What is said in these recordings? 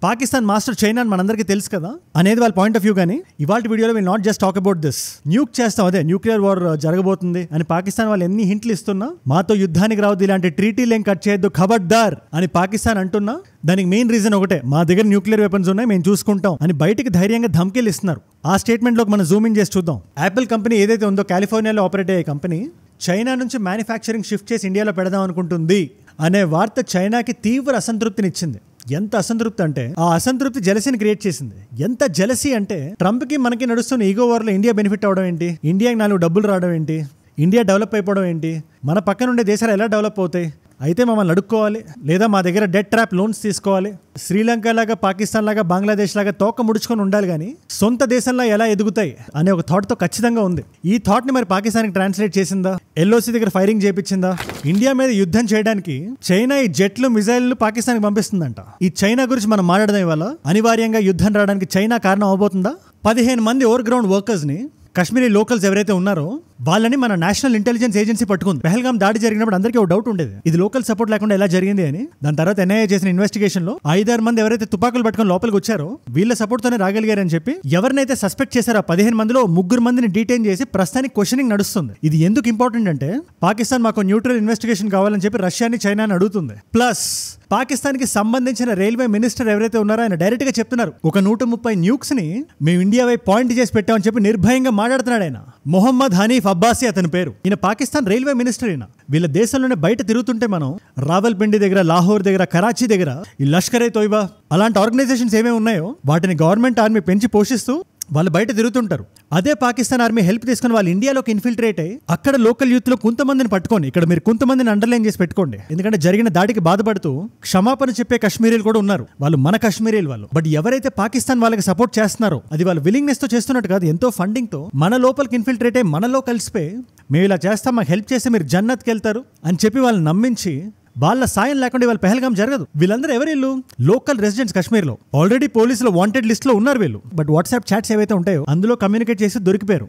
Pakistan master China అని మనందరికీ తెలుసు కదా అనేది వాళ్ళ పాయింట్ ఆఫ్ వ్యూ. కానీ ఇవాళ వీడియోలో will not just talk about this. Nuke చేస్తాం, అదే న్యూక్లియర్ వార్ జరగబోతుంది అని పాకిస్తాన్ వాళ్ళు ఎన్ని హింట్లు ఇస్తున్నా, మాతో యుద్ధానికి రావద్దు, ఇలాంటి ట్రీటీలు ఏం కట్ చేయొద్దు, ఖబర్దార్ అని పాకిస్తాన్ అంటున్నా, దానికి మెయిన్ రీజన్ ఒకటే, మా దగ్గర న్యూక్లియర్ వెపన్స్ ఉన్నాయి, మేము చూసుకుంటాం అని బయటికి ధైర్యంగా ధమ్కీలు ఇస్తున్నారు. ఆ స్టేట్మెంట్లోకి మనం జూమ్ ఇన్ చేసి చూద్దాం. యాపిల్ కంపెనీ ఏదైతే ఉందో కాలిఫోర్నియాలో ఆపరేట్ అయ్యే కంపెనీ చైనా నుంచి మ్యానుఫ్యాక్చరింగ్ షిఫ్ట్ చేసి ఇండియాలో పెడదాం అనుకుంటుంది అనే వార్త చైనాకి తీవ్ర అసంతృప్తినిచ్చింది. ఎంత అసంతృప్తి అంటే ఆ అసంతృప్తి జెలసీని క్రియేట్ చేసింది. ఎంత జెలసీ అంటే ట్రంప్ కి మనకి నడుస్తున్న ఈగో వార్ లో ఇండియా బెనిఫిట్ అవడం ఏంటి, ఇండియాకి 4 డబ్బులు రావడం ఏంటి, ఇండియా డెవలప్ అయిపోవడం ఏంటి, మన పక్కన ఉండే దేశాలు ఎలా డెవలప్ అవుతాయి, అయితే మమ్మల్ని అడుక్కోవాలి లేదా మా దగ్గర డెట్ ట్రాప్ లోన్స్ తీసుకోవాలి, శ్రీలంక లాగా పాకిస్తాన్ లాగా బంగ్లాదేశ్ లాగా తోక ముడుచుకొని ఉండాలి, కానీ సొంత దేశంలో ఎలా ఎదుగుతాయి అనే ఒక థాట్ తో ఖచ్చితంగా ఉంది. ఈ థాట్ ని మరి పాకిస్తాన్కి ట్రాన్స్లేట్ చేసిందా, ఎల్ఓసి దగ్గర ఫైరింగ్ చేపించిందా, ఇండియా మీద యుద్ధం చేయడానికి చైనా ఈ జెట్లు మిజైల్లు పాకిస్తాన్కి పంపిస్తుందంట. ఈ చైనా గురించి మనం మాట్లాడదాం ఇవాళ. అనివార్యంగా యుద్ధం రావడానికి చైనా కారణం అవబోతుందా? 15 మంది ఓవర్ గ్రౌండ్ వర్కర్స్ ని, కాశ్మీరీ లోకల్స్ ఎవరైతే ఉన్నారో వాళ్ళని మన నేషనల్ ఇంటెలిజెన్స్ ఏజెన్సీ పట్టుకుంది. పెహల్గాం దాడి జరిగినప్పుడు అందరికీ ఒక డౌట్ ఉండేది, ఇది లోకల్ సపోర్ట్ లేకుండా ఎలా జరిగింది అని. దాని తర్వాత ఎన్ఐఏ చేసిన ఇన్వెస్టిగేషన్ లో 5-6 మంది ఎవరైతే తుపాకులు పట్టుకుని లోపలికి వచ్చారో వీళ్ళ సపోర్ట్ తోనే రాగలిగారని చెప్పి ఎవరినైతే సస్పెక్ట్ చేశారో 15 మందిలో 3 మందిని డీటైన్ చేసి ప్రస్తుతానికి క్వశ్చనింగ్ నడుస్తుంది. ఇది ఎందుకు ఇంపార్టెంట్ అంటే పాకిస్తాన్ మాకు న్యూట్రల్ ఇన్వెస్టిగేషన్ కావాలని చెప్పి రష్యాని చైనాని అడుగుతుంది. ప్లస్ పాకిస్తాన్ కి సంబంధించిన రైల్వే మినిస్టర్ ఎవరైతే ఉన్నారో ఆయన డైరెక్ట్ గా చెప్తున్నారు, ఒక 130 న్యూక్స్ ని మేము ఇండియా వైపు పాయింట్ చేసి పెట్టామని చెప్పి నిర్భయంగా మాట్లాడుతున్నాడు ఆయన. మొహమ్మద్ హనీఫ్ అబ్బాసీ అతని పేరు. ఈయన పాకిస్తాన్ రైల్వే మినిస్టర్. ఈయన వీళ్ళ దేశంలోనే బయట తిరుగుతుంటే మనం రావల్పిండి దగ్గర, లాహోర్ దగ్గర, కరాచీ దగ్గర ఈ లష్కర్ ఏ తోయిబా అలాంటి ఆర్గనైజేషన్స్ ఏమేమి ఉన్నాయో వాటిని గవర్నమెంట్ ఆర్మీ పెంచి పోషిస్తూ వాళ్ళు బయట తిరుగుతుంటారు. అదే పాకిస్తాన్ ఆర్మీ హెల్ప్ తీసుకుని వాళ్ళు ఇండియాలోకి ఇన్ఫిల్ట్రేట్ అయ్యి అక్కడ లోకల్ యూత్ లో కొంతమందిని పట్టుకోండి. ఇక్కడ మీరు కొంతమందిని అండర్లైన్ చేసి పెట్టుకోండి, ఎందుకంటే జరిగిన దాడికి బాధపడుతూ క్షమాపణ చెప్పే కశ్మీరీలు కూడా ఉన్నారు. వాళ్ళు మన కశ్మీరీలు వాళ్ళు. బట్ ఎవరైతే పాకిస్తాన్ వాళ్ళకి సపోర్ట్ చేస్తున్నారో అది వాళ్ళ విల్లింగ్నెస్ తో చేస్తున్నట్టు కాదు, ఎంతో ఫండింగ్ తో మన లోపలికి ఇన్ఫిల్ట్రేట్ అయ్యి మనలో కలిసిపోయి మేము ఇలా చేస్తాం, మాకు హెల్ప్ చేస్తే మీరు జన్నత్కి వెళ్తారు అని చెప్పి వాళ్ళని నమ్మించి వాళ్ళ సాయం లేకుండా వాళ్ళ పెహల్గాం జరగదు. వీళ్ళందరూ ఎవరిల్లు లోకల్ రెసిడెంట్స్ కశ్మీర్ లో. ఆల్రెడీ పోలీసులు వాంటెడ్ లిస్ట్ లో ఉన్నారు వీళ్ళు. బట్ వాట్సాప్ చాట్స్ ఏవైతే ఉంటాయో అందులో కమ్యూనికేట్ చేసి దొరికిపోయారు.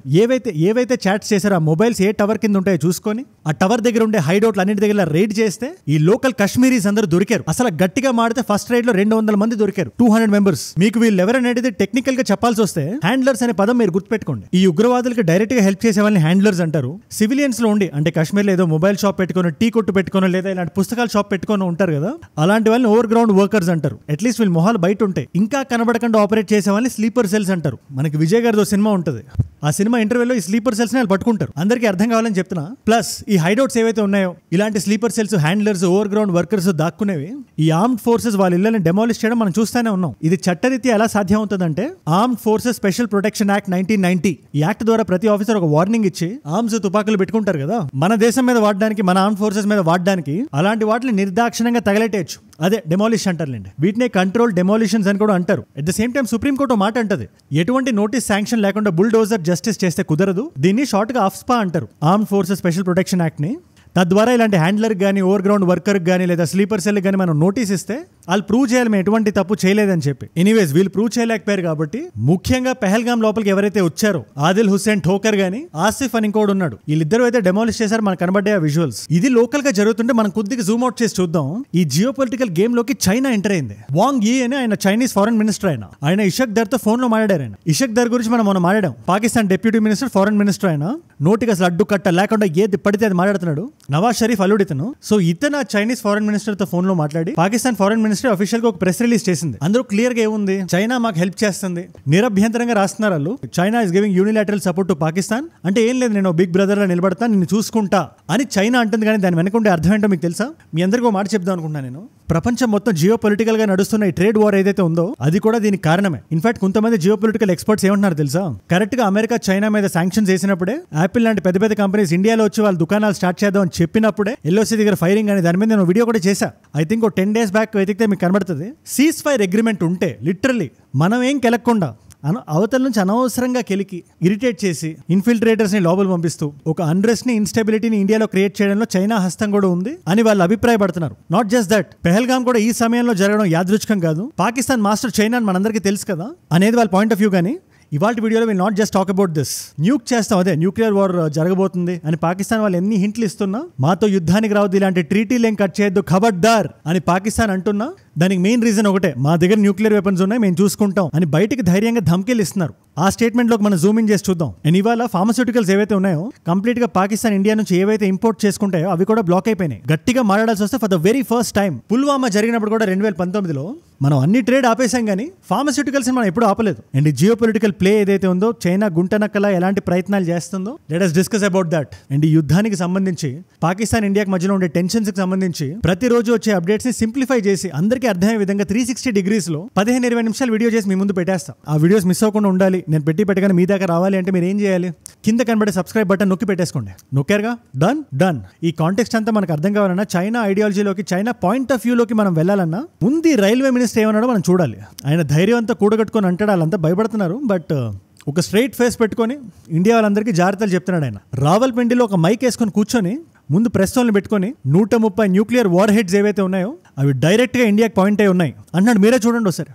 ఏవైతే చాట్స్ చేశారో ఆ మొబైల్స్ ఏ టవర్ కింద ఉంటాయో చూసుకొని ఆ టవర్ దగ్గర ఉండే హైడౌట్లు అన్నింటి దగ్గర రైడ్ చేస్తే ఈ లోకల్ కశ్మీరీస్ అందరూ దొరికారు. అసలు గట్టిగా మాడితే ఫస్ట్ రైడ్ లో 200 మంది దొరికారు, 200 మెంబర్స్. మీకు వీళ్ళు ఎవరనేది టెక్నికల్ గా చెప్పాల్సి వస్తే హ్యాండ్లర్స్ అనే పదం మీరు గుర్తుపెట్టుకోండి. ఈ ఉగ్రవాదులకు డైరెక్ట్ గా హెల్ప్ చేసే వాళ్ళని హ్యాండ్లర్స్ అంటారు. సివిలియన్స్ లో ఉండి అంటే కశ్మీర్ లో ఏదో మొబైల్ షాప్ పెట్టుకొని, టీ కొట్టు పెట్టుకొని, లేదా ఇలాంటి పుస్తకాల షాప్ పెట్టుకొని ఉంటారు కదా, అలాంటి వాళ్ళని ఓవర్ గ్రౌండ్ వర్కర్స్ అంటారు. అట్లీస్ట్ వీళ్ళు మొహాలు బయట ఉంటాయి. ఇంకా కనబడకుండా ఆపరేట్ చేసే వాళ్ళని స్లీపర్ సెల్స్ అంటారు. మనకి విజయ్ గారితో సినిమా ఉంటుంది, ఆ సినిమా ఇంటర్వ్యూలో ఈ స్లీపర్ సెల్స్ ని వాళ్ళు పట్టుకుంటారు. అందరికీ అర్థం కావాలని చెప్తున్నా. ప్లస్ ఈ హైడౌట్స్ ఏవైతే ఉన్నాయో ఇలాంటి sleeper cells, handlers, over ground workers దాక్కునేవి ఈ ఆర్మ్డ్ ఫోర్సెస్ వాళ్ళ ఇళ్లని డెమాలిష్ చేయడం మనం చూస్తూనే ఉన్నాం. ఇది చట్టరీత్యా ఎలా సాధ్యం అవుతుందంటే armed forces special protection act 1990 ఈ యాక్ట్ ద్వారా ప్రతి ఆఫీసర్ ఒక వార్నింగ్ ఇచ్చి ఆర్మ్స్ తుపాకులు పెట్టుకుంటారు కదా, మన దేశం మీద వాడడానికి, మన ఆర్మ్డ్ ఫోర్సెస్ మీద వాడడానికి అలాంటి వాటిని నిర్దాక్షిణంగా తగలెట్టేయచ్చు. అదే డెమాలిష్ అంటారులేండి. వీటినే కంట్రోల్ డెమాలిషన్స్ అని కూడా అంటారు. At the same time supreme court మాట అంటది, ఎటువంటి నోటీస్ శాంక్షన్ లేకుండా బుల్డోజర్ జస్టిస్ చేస్తే కుదరదు. దీన్ని షార్ట్ గా ఆఫ్స్పా అంటారు, armed forces special protection act ని. తద్వారా ఇలాంటి హ్యాండ్లర్ కానీ, ఓవర్ గ్రౌండ్ వర్కర్ కానీ, లేదా స్లీపర్ సెల్ కానీ మనం నోటీస్ ఇస్తే వాళ్ళు ప్రూవ్ చేయాలి మేము ఎటువంటి తప్పు చేయలేదని చెప్పి. ఎనీవేస్ వీళ్ళు ప్రూవ్ చేయలేకపోయారు కాబట్టి ముఖ్యంగా పెహల్గాం లోపలికి ఎవరైతే వచ్చారో ఆదిల్ హుస్సేన్ ఠోకర్ గానీ, ఆసిఫ్ అని ఇంకోడు ఉన్నాడు, వీళ్ళిద్దరూ అయితే డెమాలిష్ చేశారు. మనకు కనబడ్డాయి ఆ విజువల్స్. ఇది లోకల్ గా జరుగుతుంటే మనం కొద్దిగా జూమ్ అవుట్ చేసి చూద్దాం. ఈ జియో పొలిటికల్ గేమ్ లోకి చైనా ఎంటర్ అయింది. వాంగ్ యీ అని ఆయన చైనీస్ ఫారెన్ మినిస్టర్. ఆయన ఇషక్ దర్ తో ఫోన్ లో మాట్లాడారు. ఆయన ఇషక్ దర్ గురించి మనం మాట్లాడాం. Pakistan deputy minister, foreign minister. ఆయన నోటికి అసలు అడ్డు కట్ట లేకుండా ఏది పడితే అది మాట్లాడుతున్నాడు. నవాజ్ షరీఫ్ అల్లుడు ఇతను. సో ఇతను ఆ చైనీస్ ఫారెన్ మినిస్టర్ తో ఫోన్ లో మాట్లాడి పాకిస్తాన్ ఫారెన్ మినిస్టర్ అఫీషియల్ గా ఒక ప్రెస్ రిలీజ్ చేసింది. అందులో క్లియర్ గా ఏముంది, చైనా మాకు హెల్ప్ చేస్తుంది, నిరభ్యంతరంగా రాస్తున్నారు వాళ్ళు. China is giving unilateral support to Pakistan. అంటే ఏం లేదు, నేను బిగ్ బ్రదర్ లా నిలబడతా, నిన్ను చూసుకుంటా అని చైనా అంటుంది. కానీ దాని వెనకుండే అర్థం ఏంటో మీకు తెలుసా? మీ అందరికీ ఒక మాట చెప్దాం అనుకుంటున్నాను నేను. ప్రపంచం మొత్తం జియో పొలిటికల్ గా నడుస్తున్న ఈ ట్రేడ్ వార్ ఏదైతే ఉందో అది కూడా దీనికి కారణమే. ఇన్ఫాక్ట్ కొంతమంది జియో పొలిటికల్ ఎక్స్పర్ట్స్ ఏమంటున్నారు తెలుసా? కరెక్ట్ గా అమెరికా చైనా మీద శాంక్షన్స్ వేసినప్పుడే, యాపిల్ లాంటి పెద్ద పెద్ద కంపెనీస్ ఇండియాలో వచ్చి వాళ్ళ దుకాణాలు స్టార్ట్ చేద్దాం అని చెప్పినప్పుడే ఎల్ఓసి దగ్గర ఫైరింగ్ అని దాని మీద నేను వీడియో కూడా చేశా. ఐ థింక్ 10 days బ్యాక్ వెతికితే మీకు కనబడుతుంది. సీజ్ ఫైర్ అగ్రిమెంట్ ఉంటే లిటరల్లీ మనం ఏం కెలక్కుండా అవతల నుంచి అనవసరంగా కెలికి ఇరిటేట్ చేసి ఇన్ఫిల్ట్రేటర్స్ ని లోపల పంపిస్తూ ఒక అన్రెస్ట్ ని, ఇన్స్టెబిలిటీని ఇండియాలో క్రియేట్ చేయడంలో చైనా హస్తం కూడా ఉంది అని వాళ్ళు అభిప్రాయపడుతున్నారు. నాట్ జస్ట్ దట్, పెహల్గాం కూడా ఈ సమయంలో జరగడం యాదృచ్ఛికం కాదు. పాకిస్తాన్ మాస్టర్ చైనా అని మనందరికీ తెలుసు కదా అనేది వాళ్ళ పాయింట్ ఆఫ్ వ్యూ. కానీ ఇవాళ వీడియోలో will not just talk about this. Nuke చేస్తాం, అదే న్యూక్లియర్ వార్ జరగబోతుంది అని పాకిస్తాన్ వాళ్ళు ఎన్ని హింట్లు ఇస్తున్నా, మాతో యుద్ధానికి రావద్దు, ఇలాంటి ట్రీటీలు ఏం కట్ చేయొద్దు, ఖబర్దార్ అని పాకిస్తాన్ అంటున్నా, దానికి మెయిన్ రీజన్ ఒకటే, మా దగ్గర న్యూక్లియర్ వెపన్స్ ఉన్నాయి, మేము చూసుకుంటాం అని బయటికి ధైర్యంగా ధమ్కీలు ఇస్తున్నారు. ఆ స్టేట్మెంట్ లోకి మనం జూమ్ ఇన్ చేసి చూద్దాం. అండ్ ఇవాళ ఫార్మస్యూటికల్స్ ఏవైతే ఉన్నాయో కంప్లీట్ గా పాకిస్తాన్ ఇండియా నుంచి ఏవైతే ఇంపోర్ట్ చేసుకుంటాయో అవి కూడా బ్లాక్ అయిపోయినాయి. గట్టిగా మాట్లాడాల్సి వస్తే for the very first time Pulwama జరిగినప్పుడు కూడా 2019లో మనం అన్ని ట్రేడ్ ఆపేసాం, కానీ ఫార్మస్యూటికల్స్ మనం ఎప్పుడు ఆపలేదు. అండ్ ఈ జియో పొలిటికల్ ప్లే ఏదైతే ఉందో, చైనా గుంటనక్కలా ఎలాంటి ప్రయత్నాలు చేస్తుందో, let us discuss about that. And ఈ యుద్ధానికి సంబంధించి పాకిస్తాన్ ఇండియాకి మధ్యలో ఉండే టెన్షన్స్ కి సంబంధించి ప్రతిరోజు వచ్చే అప్డేట్స్ ని సింప్లిఫై చేసి అందరికీ అర్థమయ్యే విధంగా 360 degrees లో 15-20 నిమిషాలు వీడియో చేసి మీ ముందు పెట్టేస్తాం. ఆ వీడియోస్ మిస్ అవ్వకుండా ఉండాలి, నేను పెట్టగానే మీ దాకా రావాలి అంటే మీరు ఏం చేయాలి? కింద కనబడే సబ్స్క్రైబ్ బటన్ నొక్కి పెట్టేసుకోండి. నొక్కారుగా, డన్. ఈ కాంటెక్స్ట్ అంతా మనకు అర్థం కావాలన్నా, చైనా ఐడియాలజీలోకి, చైనా పాయింట్ ఆఫ్ వ్యూలోకి మనం వెళ్ళాలన్నా ముందు రైల్వే మినిస్టర్ ఏమన్నాడో మనం చూడాలి. ఆయన ధైర్యం అంతా కూడగట్టుకొని అంటాడు, వాళ్ళంతా భయపడుతున్నారు. బట్ ఒక స్ట్రైట్ ఫేస్ పెట్టుకొని ఇండియా వాళ్ళందరికీ జాగ్రత్తలు చెప్తున్నాడు ఆయన. రావల్పిండిలో ఒక మైక్ వేసుకొని కూర్చొని ముందు ప్రెస్ వాళ్ళని పెట్టుకొని 130 న్యూక్లియర్ వార్ హెడ్స్ ఏవైతే ఉన్నాయో అవి డైరెక్ట్ గా ఇండియాకి పాయింట్ అయి ఉన్నాయి అన్నాడు. మీరే చూడండి ఒకసారి.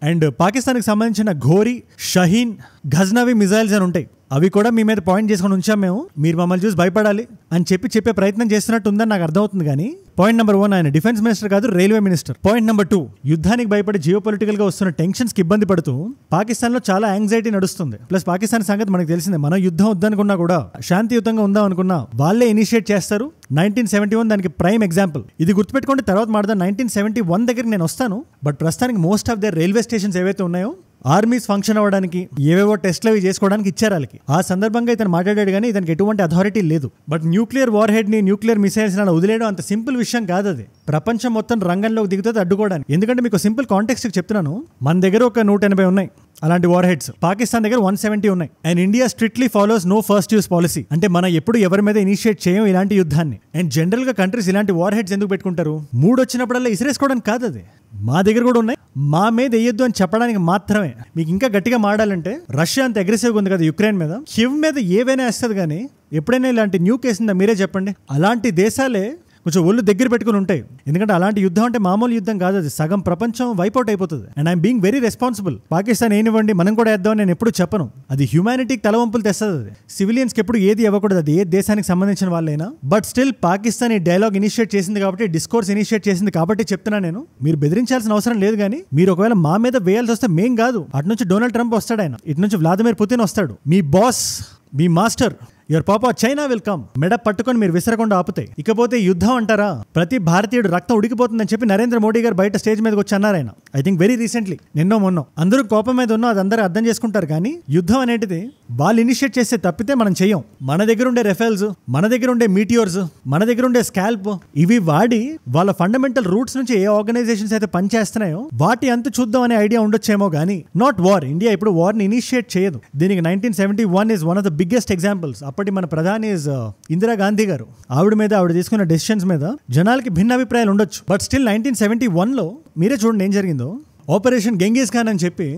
అండ్ పాకిస్తాన్ కి సంబంధించిన ఘోరీ, షహీన్, ఘజ్నవి మిజైల్స్ అని ఉంటాయి. అవి కూడా మీ మీద పాయింట్ చేసుకొని ఉంచాం మేము, మీరు మమ్మల్ని చూసి భయపడాలి అని చెప్పే ప్రయత్నం చేస్తున్నట్టు ఉందని నాకు అర్థమవుతుంది. కానీ పాయింట్ నెంబర్ 1 ఆయన డిఫెన్స్ మినిస్టర్ కాదు, రైల్వే మినిస్టర్. పాయింట్ నెంబర్ 2 యుద్ధానికి భయపడి జియో పొలిటికల్ గా వస్తున్న టెన్షన్స్ కి ఇబ్బంది పడుతూ పాకిస్తాన్ లో చాలా యాంగ్జైటీ నడుస్తుంది. ప్లస్ పాకిస్తాన్ సంగతి మనకు తెలిసిందే, మనం యుద్ధం వద్దనుకున్నా కూడా శాంతియుతంగా ఉందాం అనుకున్నా వాళ్ళే ఇనిషియేట్ చేస్తారు. 1971 దానికి ప్రైమ్ ఎగ్జాంపుల్. ఇది గుర్తుపెట్టుకోండి, తర్వాత మాట్లాడదాం. 1971 దగ్గరికి నేను వస్తాను. బట్ ప్రస్తుతానికి most of the railway stations ఏవైతే ఉన్నాయో ఆర్మీస్ ఫంక్షన్ అవ్వడానికి ఏవేవో టెస్ట్లు అవి చేసుకోవడానికి ఇచ్చారు వాళ్ళకి. ఆ సందర్భంగా ఇతను మాట్లాడాడు, కానీ ఇతనికి ఎటువంటి అథారిటీ లేదు. బట్ న్యూక్లియర్ వార్ హెడ్ ని, న్యూక్లియర్ మిసైల్స్ అలా వదిలేయడం అంత సింపుల్ విషయం కాదు. అది ప్రపంచం మొత్తం రంగంలోకి దిగుతుంది అడ్డుకోవడానికి. ఎందుకంటే మీకు సింపుల్ కాంటెక్స్ట్ చెప్తున్నాను, మన దగ్గర ఒక 180 ఉన్నాయి అలాంటి వార్ హెడ్స్, పాకిస్తాన్ దగ్గర 170 ఉన్నాయి. And India strictly follows no first use policy. అంటే మనం ఎప్పుడు ఎవరి మీద ఇనిషియేట్ చేయం ఇలాంటి యుద్ధాన్ని. అండ్ జనరల్ గా కంట్రీస్ ఇలాంటి వార్ హెడ్స్ ఎందుకు పెట్టుకుంటారు? మూడు వచ్చినప్పుడల్లా ఇసిరేసుకోవడానికి కాదు. అది మా దగ్గర కూడా ఉన్నాయి, మా మీద వేయొద్దు అని చెప్పడానికి మాత్రమే. మీకు ఇంకా గట్టిగా మాడాలంటే రష్యా అంత అగ్రెసివ్గా ఉంది కదా యుక్రెయిన్ మీద, కివ్ మీద ఏవైనా వేస్తుంది. కానీ ఎప్పుడైనా ఇలాంటి న్యూక్ వేసిందా మీరే చెప్పండి? అలాంటి దేశాలే కొంచెం ఒళ్ళు దగ్గర పెట్టుకుని ఉంటాయి. ఎందుకంటే అలాంటి యుద్ధం అంటే మామూలు యుద్ధం కాదు, అది సగం ప్రపంచం వైపౌట్ అయిపోతుంది. And I'm being very responsible. Pakistan ఏనివ్వండి మనం కూడా వేద్దామని నేను ఎప్పుడు చెప్పను. అది హ్యూమానిటీకి తలవంపులు తెస్తుంది. అది సివిలియన్స్కి ఎప్పుడు ఏది ఇవ్వకూడదు, అది ఏ దేశానికి సంబంధించిన వాళ్ళైనా. బట్ స్టిల్ పాకిస్తాన్ ఈ డైలాగ్ ఇనిషియేట్ చేసింది కాబట్టి, డిస్కోర్స్ ఇనిషియేట్ చేసింది కాబట్టి చెప్తున్నా నేను. మీరు బెదిరించాల్సిన అవసరం లేదు. కానీ మీరు ఒకవేళ మా మీద వేయాల్సి వస్తే మేం కాదు, అటు నుంచి డొనాల్డ్ ట్రంప్ వస్తాడు, ఆయన ఇటు నుంచి వ్లాదిమిర్ పుతిన్ వస్తాడు, మీ బాస్, మీ మాస్టర్, యువర్ పాపా చైనా విల్ కమ్. మెడ పట్టుకొని మీరు విసరకుండా ఆపుతాయి. ఇకపోతే యుద్ధం అంటారా, ప్రతి భారతీయుడు రక్తం ఉడికిపోతుందని చెప్పి నరేంద్ర మోడీ గారు బయట స్టేజ్ మీదకి వచ్చి అన్నారు. ఆయన ఐ థింక్ వెరీ రీసెంట్లీ, నిన్నో మొన్నో. అందరూ కోపం మీద ఉన్నా అది అందరూ అర్థం చేసుకుంటారు. కానీ యుద్ధం అనేది వాళ్ళు ఇనిషియేట్ చేస్తే తప్పితే మనం చెయ్యం. మన దగ్గర ఉండే రెఫెల్స్, మన దగ్గర ఉండే మీటియోర్స్, మన దగ్గర ఉండే స్కాల్ప్, ఇవి వాడి వాళ్ళ ఫండమెంటల్ రూట్స్ నుంచి ఏ ఆర్గనైజేషన్స్ అయితే పనిచేస్తున్నాయో వాటి అంత చూద్దాం అనే ఐడియా ఉండొచ్చేమో. కానీ నాట్ వార్. ఇండియా ఇప్పుడు వార్ ని ఇనిషియేట్ చేయదు. దీనికి 1971 is one of the biggest examples. అప్పటి మన ప్రధాని ఇందిరా గాంధీ గారు, ఆవిడ తీసుకున్న డెసిషన్స్ మీద జనాలకి భిన్న అభిప్రాయాలు ఉండొచ్చు. బట్ స్టిల్ 1971లో మీరే చూడండి ఏం జరిగిందో. ఆపరేషన్ గెంగీస్ ఖాన్ అని చెప్పి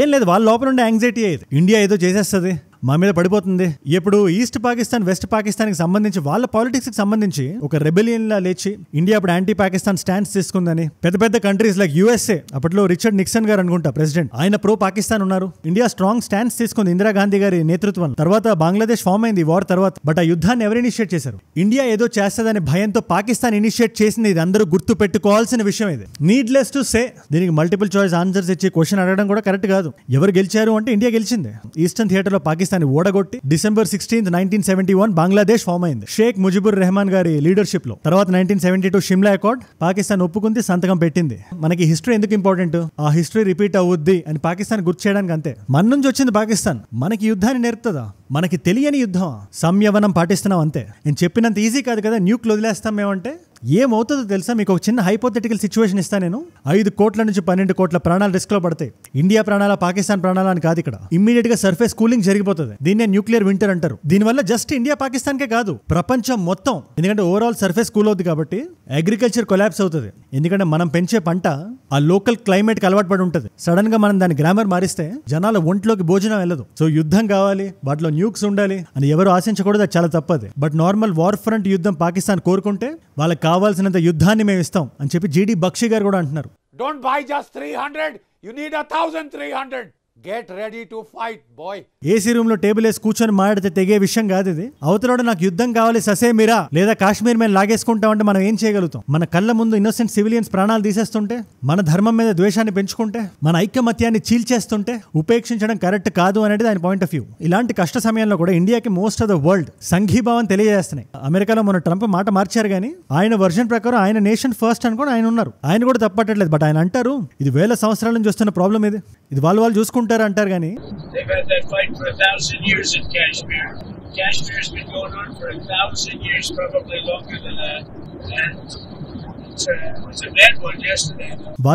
ఏం లేదు, వాళ్ళ లోపల ఉండే యాంగ్జైటీ అయ్యేది, ఇండియా ఏదో చేసేస్తుంది, మా మీద పడిపోతుంది. ఇప్పుడు ఈస్ట్ పాకిస్తాన్, వెస్ట్ పాకిస్తాన్ కి సంబంధించి వాళ్ళ పాలిటిక్స్ కి సంబంధించి ఒక రెబెలియన్ లా లేచి ఇండియా ఇప్పుడు యాంటీ పాకిస్తాన్ స్టాండ్స్ తీసుకుందని పెద్ద పెద్ద కంట్రీస్ లైక్ యుఎస్ఏ, అప్పట్లో రిచర్డ్ నిక్సన్ గారు అనుకుంటా ప్రెసిడెంట్, ఆయన ప్రో పాకిస్తాన్ ఉన్నారు. ఇండియా స్ట్రాంగ్ స్టాండ్స్ తీసుకుంది ఇందిరా గాంధీ గారి నేతృత్వం. తర్వాత బంగ్లాదేశ్ ఫామ్ అయింది వార్ తర్వాత. బట్ ఆ యుద్ధాన్ని ఎవరు ఇనిషియేట్ చేశారు? ఇండియా ఏదో చేస్తుందని భయంతో పాకిస్తాన్ ఇనిషియేట్ చేసింది. ఇది అందరూ గుర్తు పెట్టుకోవాల్సిన విషయం. ఇది నీడ్లెస్ టు సే. దీనికి మల్టిపుల్ చాయిస్ ఆన్సర్స్ ఇచ్చి క్వశ్చన్ అడగడం కూడా కరెక్ట్ కాదు. ఎవరు గెలిచారు అంటే ఇండియా గెలిచింది. ఈస్టర్న్ థియేటర్ లో పాకిస్తాన్ ఓడగొట్టి December 16th, 1971 బంగ్లాదేశ్ ఫామ్ అయింది షేక్ ముజిబుర్ రెహమాన్ గారి లీడర్షిప్ లో. తర్వాత 1972 షిమ్లా అకార్డ్ పాకిస్తాన్ ఒప్పుకుంది, సంతకం పెట్టింది. మనకి హిస్టరీ ఎందుకు ఇంపార్టెంట్? ఆ హిస్టరీ రిపీట్ అవుద్ది అని పాకిస్తాన్ గుర్తు చేయడానికి అంతే. మన నుంచి వచ్చింది పాకిస్తాన్, మనకి యుద్ధాన్ని నేర్పుతుందా? మనకి తెలియని యుద్ధం, సంయమనం పాటిస్తున్నాం అంతే. నేను చెప్పినంత ఈజీ కాదు కదా న్యూక్లు వదిలేస్తాం మేమంటే. ఏమవుతుందో తెలుసా? మీకు ఒక చిన్న హైపోథెటికల్ సిచ్యువేషన్ ఇస్తాను నేను. 5 కోట్ల నుంచి 12 కోట్ల ప్రాణాలు రిస్క్ లో పడతాయి. ఇండియా ప్రాణాల, పాకిస్తాన్ ప్రాణాల అని కాదు. ఇక్కడ ఇమ్మీడియట్ గా సర్ఫేస్ కూలింగ్ జరిగిపోతుంది. దీన్నే న్యూక్లియర్ వింటర్ అంటారు. దీనివల్ల జస్ట్ ఇండియా పాకిస్తాన్ కే కాదు, ప్రపంచం మొత్తం. ఎందుకంటే ఓవరాల్ సర్ఫేస్ కూల్ అవుతుంది కాబట్టి అగ్రికల్చర్ కొలాప్స్ అవుతుంది. ఎందుకంటే మనం పెంచే పంట ఆ లోకల్ క్లైమేట్ కి అలవాటు పడి ఉంటుంది. సడన్ గా మనం దాని గ్రామర్ మారిస్తే జనాల ఒంట్లోకి భోజనం వెళ్ళదు. సో యుద్ధం కావాలి, వాటిలో న్యూక్స్ ఉండాలి అని ఎవరు ఆశించకూడదు, అది చాలా తప్పది. బట్ నార్మల్ వార్ ఫ్రంట్ యుద్ధం పాకిస్తాన్ కోరుకుంటే వాళ్ళకి కావాల్సినంత యుద్ధాన్ని మేము ఇస్తాం అని చెప్పి జీడీ బక్షి గారు కూడా అంటున్నారు. Don't buy just 300, you need 1,300. Get ready to fight, boy. AC room లో టేబుల్ వేసి కూర్చొని మాట్లాడితే తెగే విషయం కాదు ఇది. అవతలోడు నాకు యుద్ధం కావాలి ససేమిరా లేదా కాశ్మీర్ మీద లాగేసుకుంటామంటే మనం ఏం చేయగలుగుతాం? మన కళ్ళ ముందు ఇన్నోసెంట్ సివిలియన్స్ ప్రాణాలు తీసేస్తుంటే, మన ధర్మం మీద ద్వేషాన్ని పెంచుకుంటే, మన ఐక్యమత్యాన్ని చీల్చేస్తుంటే ఉపేక్షించడం కరెక్ట్ కాదు అనేది ఆయన పాయింట్ ఆఫ్ వ్యూ. ఇలాంటి కష్ట సమయంలో కూడా ఇండియాకి మోస్ట్ ఆఫ్ ద వరల్డ్ సంఘీభావం తెలియజేస్తున్నాయి. అమెరికాలో మన ట్రంప్ మాట మార్చారు కానీ ఆయన వర్షన్ ప్రకారం ఆయన నేషన్ ఫస్ట్ అనుకోని ఆయన ఉన్నారు. ఆయన కూడా తప్పట్టలేదు. బట్ ఆయన అంటారు ఇది వేల సంవత్సరాల నుంచి వస్తున్న ప్రాబ్లం ఇది వాళ్ళు చూసుకుంటారు అంటారు కానీ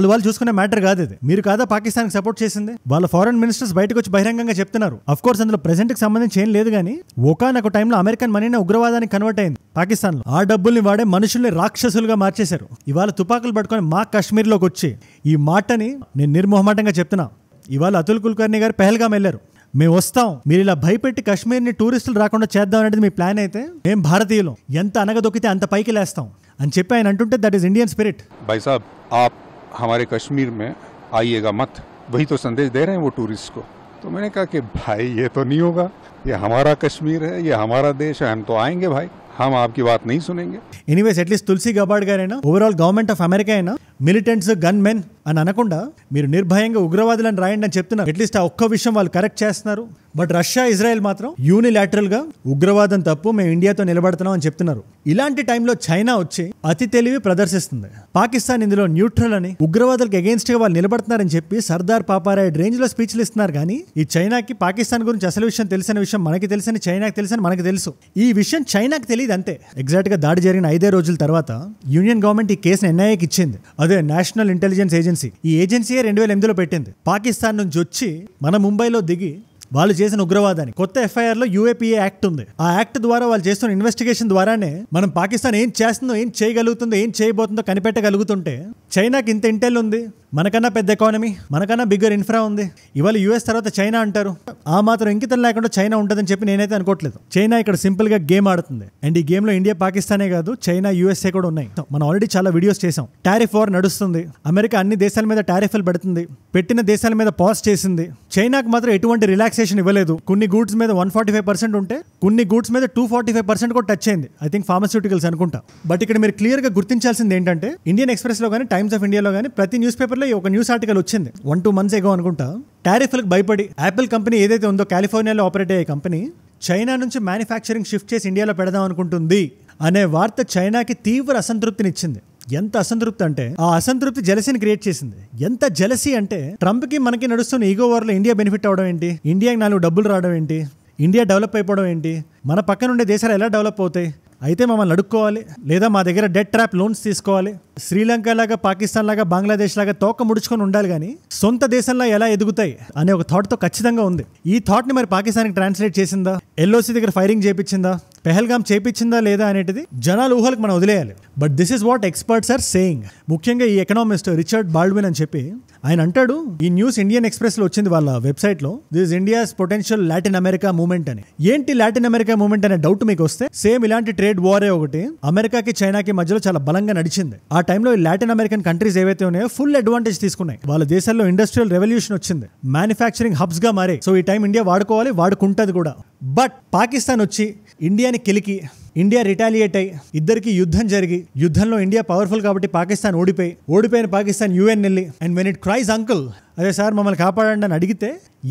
వాళ్ళు చూసుకునే మ్యాటర్ కాదు ఇది. మీరు కాదా పాకిస్తాన్ సపోర్ట్ చేసింది? వాళ్ళ ఫారెన్ మినిస్టర్స్ బయటకు వచ్చి బహిరంగంగా చెప్తున్నారు. అఫ్ కోర్స్ అందులో ప్రెసెంట్ కి సంబంధించి ఏం లేదు కానీ ఒకానొక టైంలో అమెరికన్ మనీనే ఉగ్రవాదానికి కన్వర్ట్ అయింది పాకిస్తాన్ లో. ఆ డబ్బుల్ని వాడే మనుషుల్ని రాక్షసులుగా మార్చేశారు. ఇవాళ తుపాకులు పట్టుకొని మా కాశ్మీర్ లోకి వచ్చి ఈ మాటని నేను నిర్మోహమాటంగా చెప్తున్నా. ఇవాళ అతుల్ కుల్కర్ని గారు పెహల్గాం వెళ్ళారు. మేము వస్తాం, మీరు ఇలా భయపెట్టి కాశ్మీర్ని టూరిస్టులు రాకుండా చేద్దాం అనేది మీ ప్లాన్ అయితే మేము భారతీయులు ఎంత అనగదొక్కితే అంత పైకి లేస్తాం అని చెప్పి ఆయన అంటుంటే దట్ ఈస్ ఇండియన్ స్పిరిట్. भाई साहब आप हमारे कश्मीर में आइएगा मत, वही तो संदेश दे रहे हैं वो टूरिस्ट को. तो मैंने कहा कि भाई ये तो नहीं होगा, ये हमारा कश्मीर है, ये हमारा देश है, हम तो आएंगे भाई, हम आपकी बात नहीं सुनेंगे. ఎనీవేస్ అట్లీస్ట్ తులసి గబార్డ్ గారైనా ఓవరాల్ గవర్నమెంట్ ఆఫ్ అమెరికా అయినా మిలిటెంట్స్ గన్ మెన్ అని అనకుండా మీరు నిర్భయంగా ఉగ్రవాదులను రాయండి అని చెప్తున్నారు. అట్లీస్ట్ ఆ ఒక్క విషయం వాళ్ళు కరెక్ట్ చేస్తున్నారు. బట్ రష్యా ఇజ్రాయెల్ మాత్రం యూనిలాటరల్ గా ఉగ్రవాదం తప్పు, మేము ఇండియాతో నిలబడుతున్నాం అని చెప్తున్నారు. ఇలాంటి టైంలో చైనా వచ్చి అతి తెలివి ప్రదర్శిస్తుంది. పాకిస్తాన్ ఇందులో న్యూట్రల్ అని ఉగ్రవాదులకు అగేన్స్ట్ గా వాళ్ళు నిలబడుతున్నారని చెప్పి సర్దార్ పాపారాయుడు రేంజ్ లో స్పీచ్లు ఇస్తున్నారు. కానీ ఈ చైనాకి పాకిస్తాన్ గురించి అసలు విషయం తెలిసిన విషయం మనకి తెలుసని చైనాకి తెలుసని మనకి తెలుసు. ఈ విషయం చైనాకి తెలియదు అంతే. ఎగ్జాక్ట్ గా దాడి జరిగిన 5 రోజుల తర్వాత యూనియన్ గవర్నమెంట్ ఈ కేసును ఎన్ఐఏకి ఇచ్చింది. అదే నేషనల్ ఇంటెలిజెన్స్ ఏజెన్సీ. ఈ ఏజెన్సీయే 2008లో పెట్టింది. పాకిస్తాన్ నుంచి వచ్చి మన ముంబైలో దిగి వాళ్ళు చేసిన ఉగ్రవాదాన్ని కొత్త ఎఫ్ఐఆర్ లో యూఏపీఏ యాక్ట్ ఉంది. ఆ యాక్ట్ ద్వారా వాళ్ళు చేస్తున్న ఇన్వెస్టిగేషన్ ద్వారానే మనం పాకిస్తాన్ ఏం చేస్తుందో, ఏం చేయగలుగుతుందో, ఏం చేయబోతుందో కనిపెట్టగలుగుతుంటే చైనాకి ఇంత ఇంటెల్ ఉంది, మనకన్నా పెద్ద ఎకానమీ, మనకన్నా బిగ్గర్ ఇన్ఫ్రా ఉంది. ఇవాళ యూఎస్ తర్వాత చైనా అంటారు. ఆ మాత్రం ఇంకితం లేకుండా చైనా ఉంటుందని చెప్పి నేనైతే అనుకోవట్లేదు. చైనా ఇక్కడ సింపుల్ గా గేమ్ ఆడుతుంది. అండ్ ఈ గేమ్ లో ఇండియా పాకిస్తానే కాదు, చైనా యూఎస్ఏ కూడా ఉన్నాయి. మనం ఆల్రెడీ చాలా వీడియోస్ చేసాం. టారిఫ్ వార్ నడుస్తుంది. అమెరికా అన్ని దేశాల మీద టారిఫ్లు పెడుతుంది, పెట్టిన దేశాల మీద పాజ్ చేసింది. చైనాకు మాత్రం ఎటువంటి రిలాక్సేషన్ ఇవ్వలేదు. కొన్ని గూడ్స్ మీద 145% ఉంటే కొన్ని గూడ్స్ మీద 245% కూడా టచ్ అయింది. ఐ థింక్ ఫార్మాస్యూటికల్స్ అనుకుంటా. బట్ ఇక్కడ మీరు క్లియర్ గా గుర్తించాల్సింది ఏంటంటే ఇండియన్ ఎక్స్ప్రెస్ లో కానీ, టైమ్స్ ఆఫ్ ఇండియాలో కానీ ప్రతి న్యూస్ పేపర్ లో ఒక న్యూస్ ఆర్టికల్ వచ్చింది 1-2 months ఎగో అనుకుంటా. టారిఫ్లకు భయపడి యాపిల్ కంపెనీ ఏదైతే ఉందో కాలిఫోర్నియాలో ఆపరేట్ అయ్యే కంపెనీ చైనా నుంచి మ్యానుఫ్యాక్చరింగ్ షిఫ్ట్ చేసి ఇండియాలో పెడదాం అనుకుంటుంది అనే వార్త చైనాకి తీవ్ర అసంతృప్తినిచ్చింది. ఎంత అసంతృప్తి అంటే ఆ అసంతృప్తి జెలసీని క్రియేట్ చేసింది. ఎంత జెలసీ అంటే ట్రంప్ కి మనకి నడుస్తున్న ఈగో వార్ లో ఇండియా బెనిఫిట్ అవడం ఏంటి, ఇండియాకి 4 డబ్బులు రావడం ఏంటి, ఇండియా డెవలప్ అయిపోవడం ఏంటి, మన పక్కన ఉండే దేశాలు ఎలా డెవలప్ అవుతాయి, అయితే మమ్మల్ని అడుక్కోవాలి లేదా మా దగ్గర డెట్ ట్రాప్ లోన్స్ తీసుకోవాలి, శ్రీలంక లాగా, పాకిస్తాన్ లాగా, బంగ్లాదేశ్ లాగా తోక ముడుచుకొని ఉండాలి కానీ సొంత దేశంలో ఎలా ఎదుగుతాయి అనే ఒక థాట్ తో ఖచ్చితంగా ఉంది. ఈ థాట్ ని మరి పాకిస్తాన్ కి ట్రాన్స్లేట్ చేసిందా, ఎల్ఓసి దగ్గర ఫైరింగ్ చేపించిందా, పెహల్గాం చేపించిందా లేదా అనేది జనాల ఊహలకు మనం వదిలేయాలి. But this is what experts are saying. ముఖ్యంగా ఈ ఎకనామిస్ట్ రిచర్డ్ బాల్డ్విన్ అని చెప్పి ఆయన అంటాడు, ఈ న్యూస్ ఇండియన్ ఎక్స్ప్రెస్ లో వచ్చింది వాళ్ళ వెబ్సైట్ లో, this India's potential Latin America movement అని. ఏంటి లాటిన్ అమెరికా మూవ్మెంట్ అనే డౌట్ మీకు వస్తే సేమ్ ఇలాంటి ట్రేడ్ వారే ఒకటి అమెరికాకి చైనాకి మధ్యలో చాలా బలంగా నడిచింది. ఆ టైంలో ఈ లాటిన్ అమెరికన్ కంట్రీస్ ఏవైతే ఉన్నాయో ఫుల్ అడ్వాంటేజ్ తీసుకున్నాయి. వాళ్ళ దేశాల్లో ఇండస్ట్రియల్ రెవల్యూషన్ వచ్చింది, మ్యానుఫ్యాక్చరింగ్ హబ్స్ గా మారే. సో ఈ టైం ఇండియా వాడుకోవాలి, వాడుకుంటది కూడా. బట్ పాకిస్తాన్ వచ్చి ఇండియాని కెలికి, ఇండియా రిటాలియేట్ అయ్యి ఇద్దరికి యుద్ధం జరిగి, యుద్ధంలో ఇండియా పవర్ఫుల్ కాబట్టి పాకిస్తాన్ ఓడిపోయిన పాకిస్తాన్ యూఎన్ వెళ్ళి అండ్ వెన్ ఇట్ క్రైజ్ అంకుల్, అదే సార్ మమ్మల్ని కాపాడండి అని అడిగితే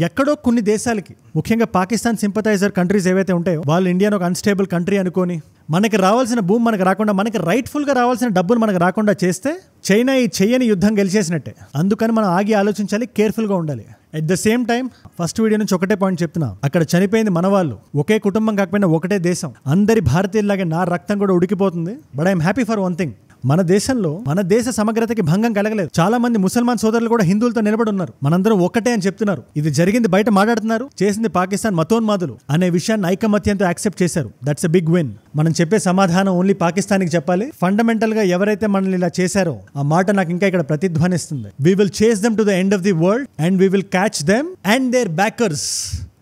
ఎక్కడో కొన్ని దేశాలకి, ముఖ్యంగా పాకిస్తాన్ సింపథైజర్ కంట్రీస్ ఏవైతే ఉంటాయో వాళ్ళు ఇండియాను ఒక అన్స్టేబుల్ కంట్రీ అనుకొని మనకి రావాల్సిన భూమి మనకు రాకుండా, మనకి రైట్ఫుల్ గా రావాల్సిన డబ్బులు మనకు రాకుండా చేస్తే చైనా ఈ చెయ్యని యుద్ధం గెలిచేసినట్టే. అందుకని మనం ఆగి ఆలోచించాలి, కేర్ఫుల్ గా ఉండాలి. At the same time first video నుంచి ఒకటే పాయింట్ చెప్తున్నా, అక్కడ చనిపోయింది మన వాళ్ళు, ఒకే కుటుంబం కాకపోయినా ఒకటే దేశం, అందరి భారతీయుల్లాగే నా రక్తం కూడా ఉడికిపోతుంది. But I'm happy for one thing, మన దేశంలో మన దేశ సమగ్రతకి భంగం కలగలేదు. చాలా మంది ముసల్మాన్ సోదరులు కూడా హిందువులతో నిలబడి ఉన్నారు. మనందరం ఒక్కటే అని చెప్తున్నారు. ఇది జరిగింది బయట మాట్లాడుతున్నారు, చేసింది పాకిస్తాన్ మతోన్మాదులు అనే విషయాన్ని ఐకమత్యంతో యాక్సెప్ట్ చేశారు. That's a big win. మనం చెప్పే సమాధానం ఓన్లీ పాకిస్తాన్కి చెప్పాలి. ఫండమెంటల్ గా ఎవరైతే మనల్ని ఇలా చేశారో ఆ మాట నాకు ఇంకా ఇక్కడ ప్రతిధ్వనిస్తుంది. We will chase them to the end of the world and we will catch them and their backers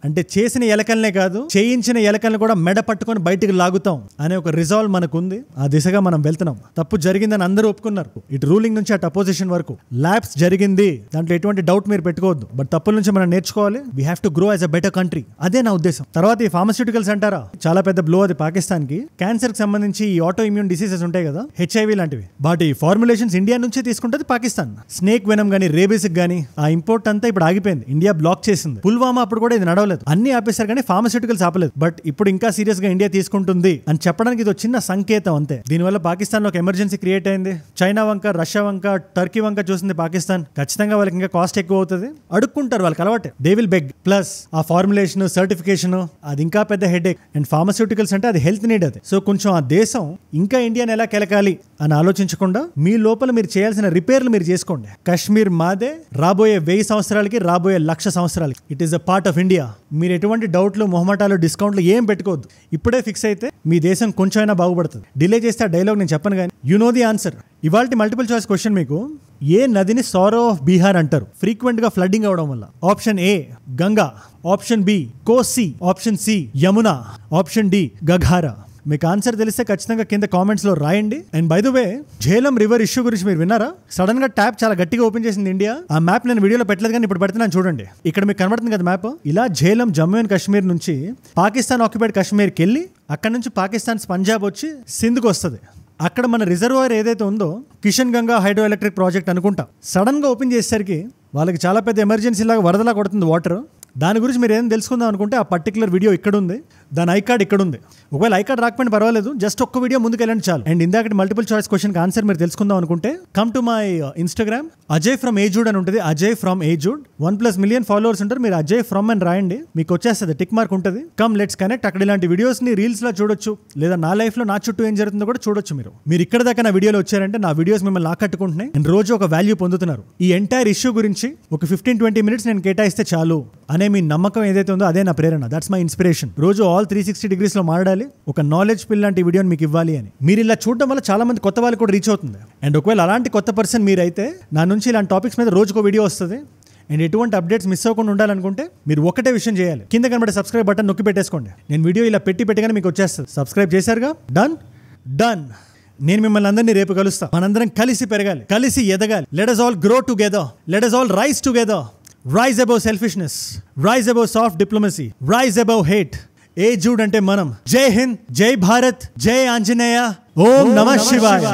అంటే చేసిన ఎలకల్నే కాదు చేయించిన ఎలకల్ని కూడా మెడ పట్టుకొని బయటికి లాగుతాం అనే ఒక రిజాల్వ్ మనకు ఉంది. ఆ దిశగా మనం వెళ్తున్నాం. తప్పు జరిగిందని అందరూ ఒప్పుకున్నారు, ఇటు రూలింగ్ నుంచి అటు అపోజిషన్ వరకు. ల్యాబ్స్ జరిగింది, దాంట్లో ఎటువంటి డౌట్ మీరు పెట్టుకోవద్దు. బట్ తప్పుల నుంచి మనం నేర్చుకోవాలి. We have to grow as a better country. అదే నా ఉద్దేశం. తర్వాత ఈ ఫార్మాస్యూటికల్స్ అంటారా, చాలా పెద్ద బ్లో అది పాకిస్తాన్ కి. క్యాన్సర్ కి సంబంధించి ఈ ఆటో ఇమ్యూన్ డిసీజెస్ ఉంటాయి కదా, HIV లాంటివి, వాటి ఫార్ములేషన్స్ ఇండియా నుంచే తీసుకుంటుంది పాకిస్తాన్. స్నేక్ వెనమ్ గానీ రేబీస్ గానీ ఆ ఇంపోర్ట్ అంతా ఇప్పుడు ఆగిపోయింది. ఇండియా బ్లాక్ చేసింది. పుల్వామా అప్పుడు కూడా ఇది నడవలేదు, అన్ని ఆపేశారు కానీ ఫార్మాస్యూటికల్స్ ఆపలేదు. బట్ ఇప్పుడు ఇంకా సీరియస్ గా ఇండియా తీసుకుంటుంది అని చెప్పడానికి ఇది చిన్న సంకేతం అంతే. దీనివల్ల పాకిస్తాన్ లో ఒక ఎమర్జెన్సీ క్రియేట్ అయింది. చైనా వంక, రష్యా వంక, టర్కీ వంక చూసింది పాకిస్తాన్. ఖచ్చితంగా వాళ్ళకి ఇంకా కాస్ట్ ఎక్కువ అవుతుంది, అడుక్కుంటారు, వాళ్ళకి అలవాటే. They will beg. ప్లస్ ఆ ఫార్ములేషన్, సర్టిఫికేషన్, అది ఇంకా పెద్ద హెడ్ ఏక్. అండ్ ఫార్మాస్యూటికల్స్ అంటే అది హెల్త్ నీడ్. అది సో కొంచెం ఆ దేశం ఇంకా ఇండియాని ఎలా కెలకాలి అని ఆలోచించకుండా మీ లోపల మీరు చేయాల్సిన రిపేర్లు మీరు చేసుకోండి. కాశ్మీర్ మాదే, రాబోయే 1000 సంవత్సరాలకి, రాబోయే 1,00,000 సంవత్సరాలకి it is a part of India. మీరు ఎటువంటి డౌట్లు, మొహమాటాలు, డిస్కౌంట్లు ఏం పెట్టుకోవద్దు. ఇప్పుడే ఫిక్స్ అయితే మీ దేశం కొంచెమైనా బాగుపడుతుంది. డిలే చేస్తే ఆ డైలాగ్ నేను చెప్పను కానీ యు నో ది ఆన్సర్. ఇవాల్టి మల్టిపుల్ చాయిస్ క్వశ్చన్ మీకు, ఏ నదిని సారో ఆఫ్ బీహార్ అంటారు ఫ్రీక్వెంట్ గా ఫ్లడ్డింగ్ అవడం వల్ల? Option A Ganga, option B Kosi, option C Yamuna, option D Ghaghara. మీకు ఆన్సర్ తెలిస్తే ఖచ్చితంగా కింద కామెంట్స్ లో రాయండి. And by the way, Jhelum river issue గురించి మీరు విన్నారా? సడన్ గా ట్యాప్ చాలా గట్టిగా ఓపెన్ చేసింది ఇండియా. ఆ మ్యాప్ నేను వీడియోలో పెట్టలేదు కానీ ఇప్పుడు పెడుతున్నాను చూడండి. ఇక్కడ మీకు కనబడుతుంది కదా మ్యాప్. ఇలా ఝేలం జమ్మూ అండ్ కాశ్మీర్ నుంచి పాకిస్తాన్ ఆక్యుపైడ్ కాశ్మీర్కి వెళ్ళి అక్కడ నుంచి పాకిస్తాన్ పంజాబ్ వచ్చి సింధ్కి వస్తుంది. అక్కడ మన రిజర్వాయర్ ఏదైతే ఉందో Kishan Ganga hydro electric project అనుకుంటా, సడన్ గా ఓపెన్ చేసేసరికి వాళ్ళకి చాలా పెద్ద ఎమర్జెన్సీ లాగా వరదలా కొడుతుంది వాటర్. దాని గురించి మీరు ఏం తెలుసుకుందాం అనుకుంటే ఆ పర్టికులర్ వీడియో ఇక్కడ ఉంది, దాని ఐకార్డ్ ఇక్కడ ఉంది. ఒకవేళ ఐకార్డ్ రాకపోయినా పర్వాలేదు, జస్ట్ ఒక్క వీడియో ముందుకు వెళ్ళండి చాలు. అండ్ ఇందాక మల్టిపుల్ చాయిస్ క్వశ్చన్ ఆన్సర్ మీరు తెలుసుకుందాం అనుకుంటే come to my Instagram, Ajay from ఏజూడ్ అని ఉంటుంది. అజయ్ ఫ్రమ్ ఏజూడ్ 1+ మిలియన్ ఫాలోవర్స్ ఉంటారు. మీరు అజయ్ ఫ్రమ్ అని రాయండి, మీకు వచ్చేస్తుంది, టిక్ మార్క్ ఉంటుంది. Come let's connect. అక్కడ ఇలాంటి వీడియోస్ ని రీల్స్ లా చూడొచ్చు, లేదా నా లైఫ్ లో నా చుట్టూ ఏం జరుగుతుందో కూడా చూడొచ్చు. మీరు ఇక్కడ దాకా నా వీడియోలో వచ్చారంటే నా వీడియోస్ మిమ్మల్ని ఆకట్టుకుంటున్నాయి అండ్ రోజు ఒక వాల్యూ పొందుతున్నారు. ఈ ఎంటైర్ ఇష్యూ గురించి ఒక 15-20 మినిట్స్ నేను కేటాయిస్తే చాలు అనే మీ నమ్మకం ఏదైతే ఉందో అదే నా ప్రేరణ. That's my inspiration. రోజు ఆల్ 360 degrees లో మాట్లాడాలి, ఒక నాలెడ్జ్ పిల్ లాంటి వీడియోని మీకు ఇవ్వాలి అని. మీరు ఇలా చూడడం వల్ల చాలా మంది కొత్త వాళ్ళు కూడా రీచ్ అవుతుంది. అండ్ ఒకవేళ అలాంటి కొత్త పర్సన్ మీరైతే నా నుంచి ఇలాంటి టాపిక్స్ మీద రోజుకో వీడియో వస్తుంది. అండ్ ఎటువంటి అప్డేట్స్ మిస్ అవ్వకుండా ఉండాలనుకుంటే మీరు ఒకటే విషయం చేయాలి, కింద కనబడే సబ్స్క్రైబ్ బటన్ నొక్కి పెట్టేసుకోండి. నేను వీడియో ఇలా పెట్టగానే మీకు వచ్చేస్తుంది. సబ్స్క్రైబ్ చేశారుగా, డన్. నేను మిమ్మల్ని అందరినీ రేపు కలుస్తా. మనందరం కలిసి పెరగాలి, కలిసి ఎదగాలి. Let us all grow together, let us all rise together. Rise above selfishness, rise above soft diplomacy, rise above hate. ఏజూడ్ అంటే మనం. జై హింద్, జై భారత్, జై ఆంజనేయ, ఓం నమః శివాయ.